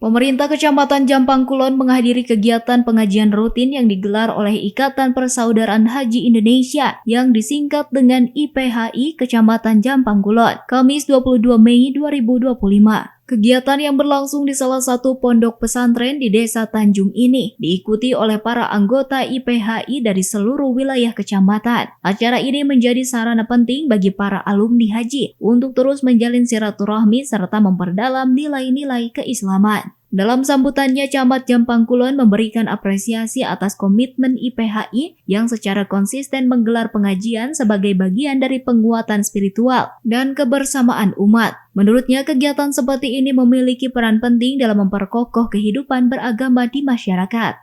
Pemerintah Kecamatan Jampang Kulon menghadiri kegiatan pengajian rutin yang digelar oleh Ikatan Persaudaraan Haji Indonesia yang disingkat dengan IPHI Kecamatan Jampang Kulon, Kamis 22 Mei 2025. Kegiatan yang berlangsung di salah satu pondok pesantren di Desa Tanjung ini diikuti oleh para anggota IPHI dari seluruh wilayah kecamatan. Acara ini menjadi sarana penting bagi para alumni haji untuk terus menjalin silaturahmi serta memperdalam nilai-nilai keislaman. Dalam sambutannya, Camat Jampang Kulon memberikan apresiasi atas komitmen IPHI yang secara konsisten menggelar pengajian sebagai bagian dari penguatan spiritual dan kebersamaan umat. Menurutnya, kegiatan seperti ini memiliki peran penting dalam memperkokoh kehidupan beragama di masyarakat.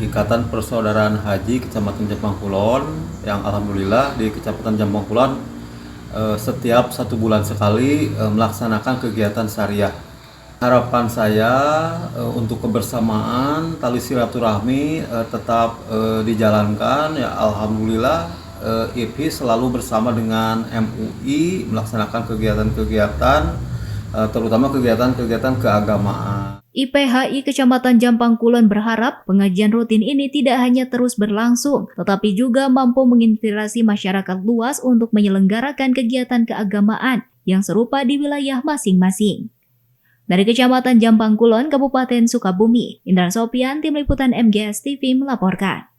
Ikatan Persaudaraan Haji Kecamatan Jampang Kulon yang alhamdulillah di Kecamatan Jampang Kulon setiap 1 bulan sekali melaksanakan kegiatan syariah. Harapan saya untuk kebersamaan tali silaturahmi tetap dijalankan ya. Alhamdulillah IPHI selalu bersama dengan MUI melaksanakan kegiatan-kegiatan terutama kegiatan-kegiatan keagamaan. IPHI Kecamatan Jampang Kulon berharap pengajian rutin ini tidak hanya terus berlangsung, tetapi juga mampu menginspirasi masyarakat luas untuk menyelenggarakan kegiatan keagamaan yang serupa di wilayah masing-masing. Dari Kecamatan Jampang Kulon, Kabupaten Sukabumi, Indra Sopian, Tim Liputan MGS TV melaporkan.